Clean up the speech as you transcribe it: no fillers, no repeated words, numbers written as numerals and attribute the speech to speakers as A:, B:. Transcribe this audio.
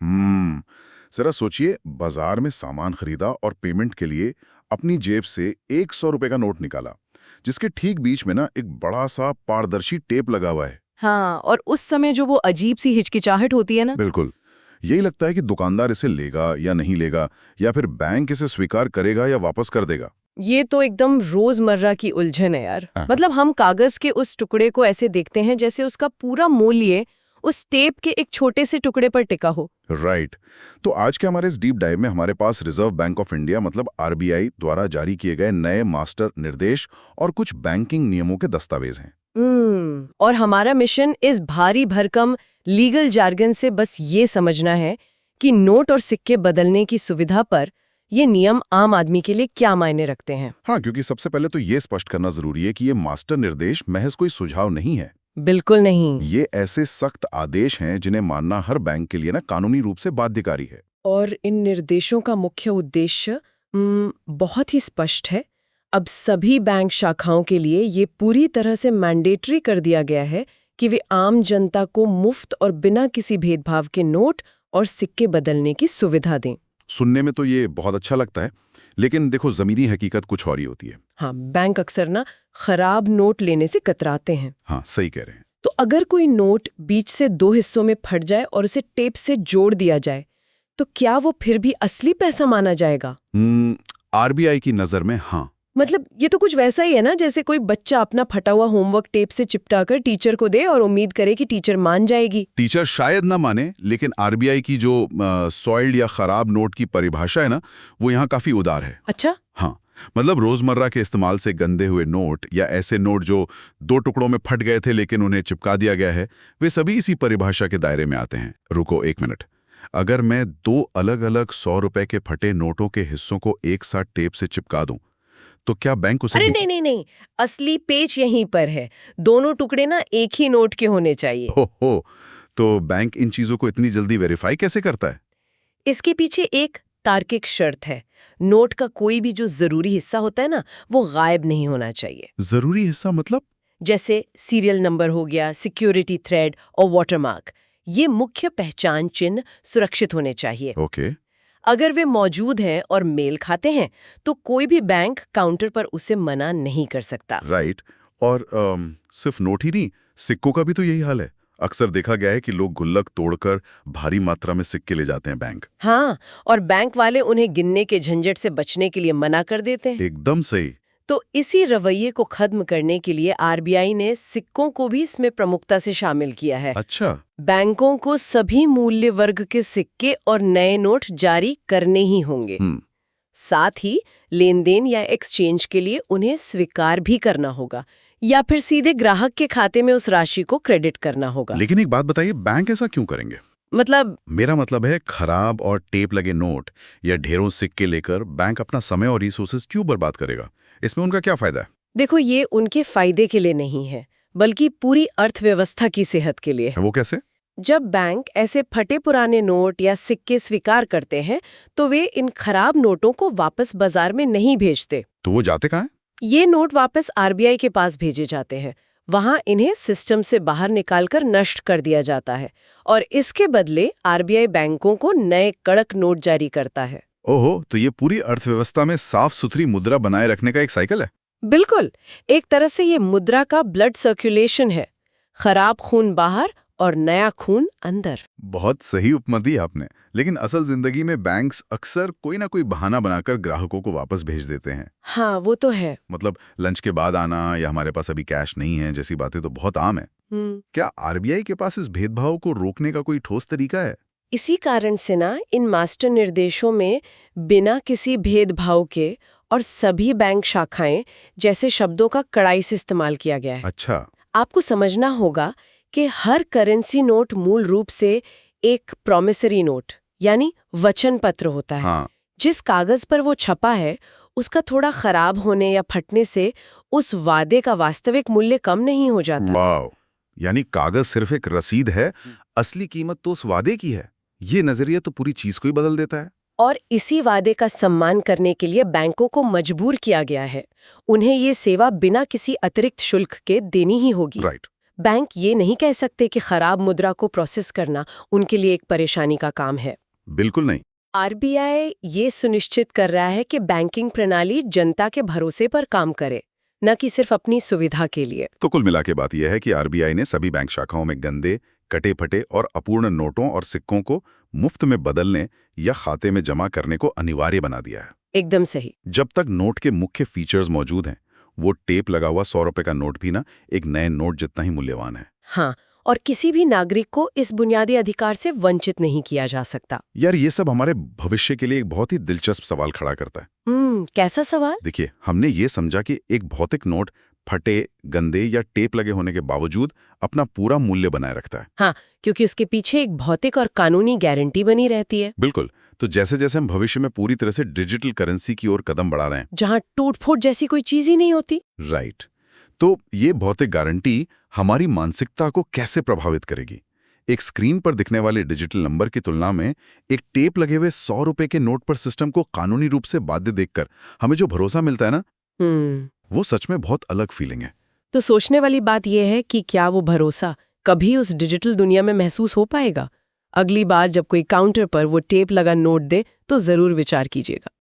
A: हम्म जरा सोचिए, बाजार में सामान खरीदा और पेमेंट के लिए अपनी जेब से 100 रुपए का नोट निकाला, जिसके ठीक बीच में ना एक बड़ा सा पारदर्शी टेप लगा हुआ है।
B: हाँ, और उस समय जो वो अजीब सी हिचकिचाहट होती है ना।
A: बिल्कुल। यही लगता है कि दुकानदार इसे लेगा या नहीं लेगा, या फिर बैंक इसे स्वीकार करेगा या वापस कर देगा।
B: ये तो एकदम रोजमर्रा की उलझन है यार।
A: हाँ।
B: मतलब हम कागज के उस टुकड़े को ऐसे देखते हैं जैसे उसका पूरा मूल्य उस टेप के एक छोटे से टुकड़े पर टिका हो।
A: राइट। तो आज के हमारे इस डीप डाइव में हमारे पास रिजर्व बैंक ऑफ इंडिया मतलब आरबीआई द्वारा जारी किए गए नए मास्टर निर्देश और कुछ बैंकिंग नियमों के दस्तावेज हैं।
B: और हमारा मिशन इस भारी भरकम लीगल जार्गन से बस ये समझना है कि नोट और सिक्के बदलने की सुविधा पर ये नियम आम आदमी के लिए क्या मायने रखते हैं।
A: हाँ, क्योंकि सबसे पहले तो ये स्पष्ट करना जरूरी है कि ये मास्टर निर्देश महज कोई सुझाव नहीं है।
B: बिल्कुल नहीं।
A: ये ऐसे सख्त आदेश हैं जिन्हें मानना हर बैंक के लिए ना कानूनी रूप से बाध्यकारी है।
B: और इन निर्देशों का मुख्य उद्देश्य बहुत ही स्पष्ट है। अब सभी बैंक शाखाओं के लिए ये पूरी तरह से मैंडेटरी कर दिया गया है कि वे आम जनता को मुफ्त और बिना किसी भेदभाव के नोट और सिक्के बदलने की सुविधा दें।
A: सुनने में तो ये बहुत अच्छा लगता है, लेकिन देखो जमीनी हकीकत कुछ और ही होती है।
B: हाँ, बैंक अक्सर ना खराब नोट लेने से कतराते हैं।
A: हाँ, सही कह रहे हैं।
B: तो अगर कोई नोट बीच से 2 हिस्सों में फट जाए और उसे टेप से जोड़ दिया जाए, तो क्या वो फिर भी असली पैसा माना जाएगा?
A: आरबीआई की नजर में हाँ।
B: मतलब ये तो कुछ वैसा ही है ना जैसे कोई बच्चा अपना फटा हुआ होमवर्क टेप से चिपटाकर टीचर को दे और उम्मीद करे कि टीचर मान जाएगी।
A: टीचर शायद ना माने, लेकिन आरबीआई की जो सॉइल्ड या खराब नोट की परिभाषा है ना, वो यहाँ काफी उदार है।
B: अच्छा।
A: हाँ, मतलब रोजमर्रा के इस्तेमाल से गंदे हुए नोट या ऐसे नोट जो 2 टुकड़ों में फट गए थे लेकिन उन्हें चिपका दिया गया है, वे सभी इसी परिभाषा के दायरे में आते हैं। रुको एक मिनट, अगर मैं 2 अलग-अलग 100 रुपए के फटे नोटों के हिस्सों को एक साथ टेप से चिपका दूं, तो क्या बैंक उसे
B: अरे नहीं नहीं नहीं, असली पेच यहीं पर है। दोनों टुकड़े ना एक ही नोट के होने चाहिए।
A: हो, तो बैंक इन चीजों को इतनी जल्दी वेरीफाई कैसे करता है?
B: इसके पीछे एक तार्किक शर्त है। नोट का कोई भी जो जरूरी हिस्सा होता है ना, वो गायब नहीं होना चाहिए।
A: जरूरी हिस्सा मतलब?
B: जैसे सीरियल नंबर हो गया, सिक्योरिटी थ्रेड और वाटरमार्क। ये मुख्य पहचान चिन्ह सुरक्षित होने चाहिए।
A: ओके।
B: अगर वे मौजूद हैं और मेल खाते हैं, तो कोई भी बैंक काउंटर पर उसे मना नहीं कर सकता।
A: राइट। और सिर्फ नोट ही नहीं, सिक्कों का भी तो यही हाल है। अक्सर देखा गया है कि लोग गुल्लक तोड़कर भारी मात्रा में सिक्के ले जाते हैं बैंक।
B: हाँ, और बैंक वाले उन्हें गिनने के झंझट से बचने के लिए मना कर देते हैं।
A: एकदम सही।
B: तो इसी रवैये को खत्म करने के लिए आरबीआई ने सिक्कों को भी इसमें प्रमुखता से शामिल किया है।
A: अच्छा।
B: बैंकों को सभी मूल्य वर्ग के सिक्के और नए नोट जारी करने ही होंगे। साथ ही लेन देन या एक्सचेंज के लिए उन्हें स्वीकार भी करना होगा, या फिर सीधे ग्राहक के खाते में उस राशि को क्रेडिट करना होगा।
A: लेकिन एक बात बताइए, बैंक ऐसा क्यों करेंगे?
B: मतलब
A: मेरा मतलब है, खराब और टेप लगे नोट या ढेरों सिक्के लेकर बैंक अपना समय और रिसोर्सेज क्यों बर्बाद करेगा? इसमें उनका क्या फायदा है?
B: देखो, ये उनके फायदे के लिए नहीं है, बल्कि पूरी अर्थव्यवस्था की सेहत के लिए है।
A: वो कैसे?
B: जब बैंक ऐसे फटे पुराने नोट या सिक्के स्वीकार करते हैं, तो वे इन खराब नोटों को वापस बाजार में नहीं भेजते।
A: तो वो जाते कहाँ हैं?
B: ये नोट वापस आरबीआई के पास भेजे जाते हैं। वहां इन्हें सिस्टम से बाहर निकालकर नष्ट कर दिया जाता है, और इसके बदले आरबीआई बैंकों को नए कड़क नोट जारी करता है।
A: ओहो, तो ये पूरी अर्थव्यवस्था में साफ सुथरी मुद्रा बनाए रखने का एक साइकिल है।
B: बिल्कुल, एक तरह से ये मुद्रा का ब्लड सर्कुलेशन है। खराब खून बाहर और नया खून अंदर।
A: बहुत सही उपमा दी आपने। लेकिन असल जिंदगी में बैंक्स अक्सर कोई ना कोई बहाना बनाकर ग्राहकों को वापस भेज देते हैं।
B: हाँ, वो तो है।
A: मतलब लंच के बाद आना या हमारे पास अभी कैश नहीं है जैसी बातें तो बहुत आम है। क्या आरबीआई के पास इस भेदभाव को रोकने का कोई ठोस तरीका है?
B: इसी कारण से ना इन मास्टर निर्देशों में बिना किसी भेदभाव के और सभी बैंक शाखाएं जैसे शब्दों का कड़ाई से इस्तेमाल किया गया है।
A: अच्छा।
B: आपको समझना होगा कि हर करेंसी नोट मूल रूप से एक प्रॉमिसरी नोट यानी वचन पत्र होता है।
A: हाँ।
B: जिस कागज पर वो छपा है, उसका थोड़ा खराब होने या फटने से उस वादे का वास्तविक मूल्य कम नहीं हो जाता।
A: वाव, यानी कागज सिर्फ एक रसीद है, असली कीमत तो उस वादे की है। ये नजरिया तो पूरी चीज को ही बदल देता है।
B: और इसी वादे का सम्मान करने के लिए बैंकों को मजबूर किया गया है। उन्हें ये सेवा बिना किसी अतिरिक्त शुल्क के देनी ही होगी।
A: राइट।
B: बैंक ये नहीं कह सकते कि खराब मुद्रा को प्रोसेस करना उनके लिए एक परेशानी का काम है।
A: बिल्कुल नहीं।
B: आरबीआई ये सुनिश्चित कर रहा है कि बैंकिंग प्रणाली जनता के भरोसे पर काम करे, न कि सिर्फ अपनी सुविधा के लिए।
A: तो कुल मिला के बात यह है कि आरबीआई ने सभी बैंक शाखाओं में गंदे, कटे-फटे और अपूर्ण नोटों और सिक्कों को मुफ्त में बदलने या खाते में जमा करने को अनिवार्य बना दिया है।
B: एकदम सही।
A: जब तक नोट के मुख्य फीचर्स मौजूद हैं, वो टेप लगा हुआ 100 रुपए का नोट भी ना एक नए नोट जितना ही मूल्यवान है।
B: हाँ, और किसी भी नागरिक को इस बुनियादी अधिकार से वंचित नहीं किया जा सकता।
A: यार ये सब हमारे भविष्य के लिए एक बहुत ही दिलचस्प सवाल खड़ा करता है।
B: कैसा सवाल?
A: देखिए, हमने ये समझा कि एक भौतिक नोट फटे, गंदे या टेप लगे होने के बावजूद अपना पूरा मूल्य बनाए रखता है।
B: हाँ, क्योंकि उसके पीछे एक भौतिक और कानूनी गारंटी बनी रहती है।
A: बिल्कुल। तो जैसे जैसे हम भविष्य में पूरी तरह से डिजिटल करेंसी की ओर कदम बढ़ा रहे हैं,
B: जहाँ टूट-फूट जैसी कोई चीज ही नहीं होती।
A: राइट, तो ये भौतिक गारंटी हमारी मानसिकता को कैसे प्रभावित करेगी? एक स्क्रीन पर दिखने वाले डिजिटल नंबर की तुलना में एक टेप लगे हुए 100 रुपए के नोट पर सिस्टम को कानूनी रूप से बाध्य देखकर हमें जो भरोसा मिलता है ना, वो सच में बहुत अलग फीलिंग है।
B: तो सोचने वाली बात यह है कि क्या वो भरोसा कभी उस डिजिटल दुनिया में महसूस हो पाएगा? अगली बार जब कोई काउंटर पर वो टेप लगा नोट दे तो जरूर विचार कीजिएगा।